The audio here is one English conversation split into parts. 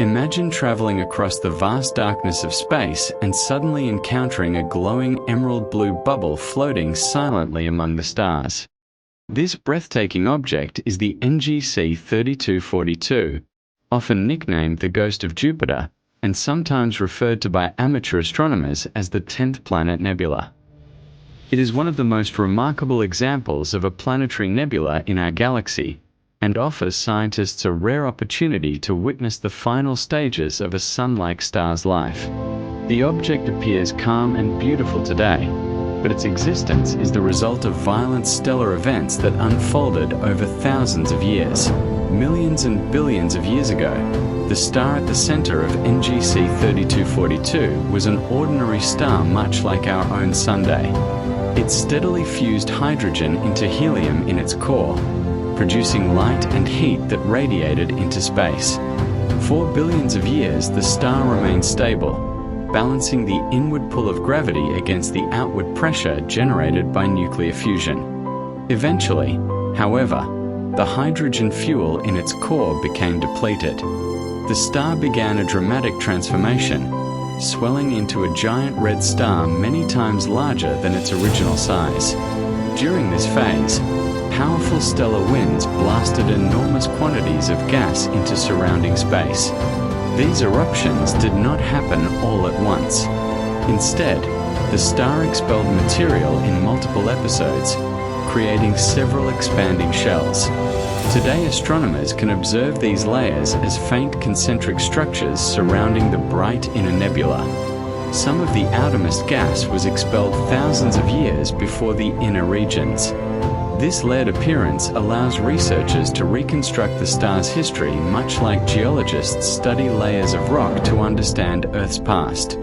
Imagine traveling across the vast darkness of space and suddenly encountering a glowing emerald blue bubble floating silently among the stars. This breathtaking object is the NGC 3242, often nicknamed the Ghost of Jupiter, and sometimes referred to by amateur astronomers as the 10th planet nebula. It is one of the most remarkable examples of a planetary nebula in our galaxy, and offers scientists a rare opportunity to witness the final stages of a sun-like star's life. The object appears calm and beautiful today, but its existence is the result of violent stellar events that unfolded over thousands of years. Millions and billions of years ago, the star at the center of NGC 3242 was an ordinary star much like our own Sunday. It steadily fused hydrogen into helium in its core, producing light and heat that radiated into space. For billions of years, the star remained stable, balancing the inward pull of gravity against the outward pressure generated by nuclear fusion. Eventually, however, the hydrogen fuel in its core became depleted. The star began a dramatic transformation, swelling into a giant red star many times larger than its original size. During this phase, powerful stellar winds blasted enormous quantities of gas into surrounding space. These eruptions did not happen all at once. Instead, the star expelled material in multiple episodes, creating several expanding shells. Today, astronomers can observe these layers as faint concentric structures surrounding the bright inner nebula. Some of the outermost gas was expelled thousands of years before the inner regions. This layered appearance allows researchers to reconstruct the star's history much like geologists study layers of rock to understand Earth's past.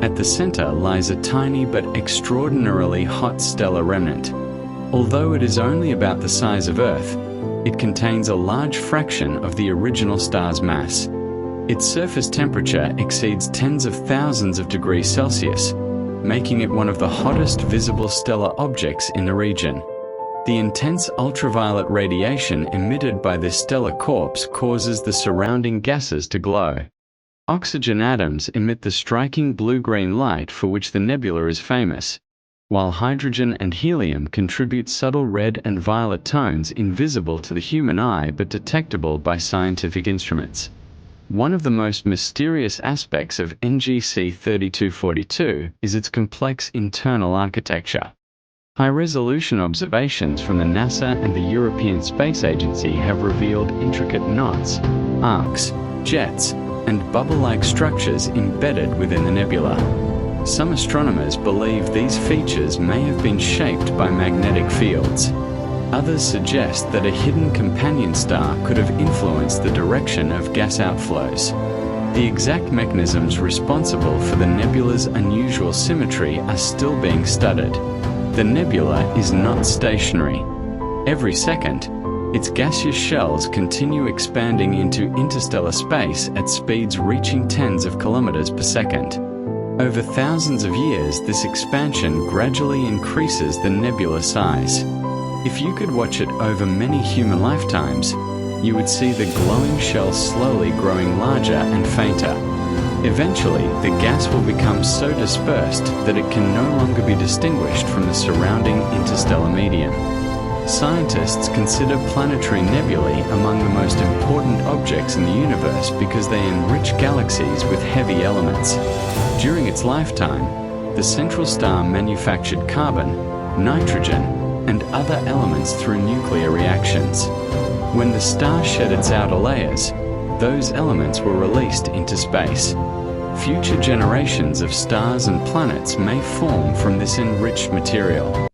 At the center lies a tiny but extraordinarily hot stellar remnant. Although it is only about the size of Earth, it contains a large fraction of the original star's mass. Its surface temperature exceeds tens of thousands of degrees Celsius, making it one of the hottest visible stellar objects in the region. The intense ultraviolet radiation emitted by this stellar corpse causes the surrounding gases to glow. Oxygen atoms emit the striking blue-green light for which the nebula is famous, while hydrogen and helium contribute subtle red and violet tones invisible to the human eye but detectable by scientific instruments. One of the most mysterious aspects of NGC 3242 is its complex internal architecture. High-resolution observations from the NASA and the European Space Agency have revealed intricate knots, arcs, jets, and bubble-like structures embedded within the nebula. Some astronomers believe these features may have been shaped by magnetic fields. Others suggest that a hidden companion star could have influenced the direction of gas outflows. The exact mechanisms responsible for the nebula's unusual symmetry are still being studied. The nebula is not stationary. Every second, its gaseous shells continue expanding into interstellar space at speeds reaching tens of kilometers per second. Over thousands of years, this expansion gradually increases the nebula size. If you could watch it over many human lifetimes, you would see the glowing shell slowly growing larger and fainter. Eventually, the gas will become so dispersed that it can no longer be distinguished from the surrounding interstellar medium. Scientists consider planetary nebulae among the most important objects in the universe because they enrich galaxies with heavy elements. During its lifetime, the central star manufactured carbon, nitrogen, and other elements through nuclear reactions. When the star shed its outer layers, those elements were released into space. Future generations of stars and planets may form from this enriched material.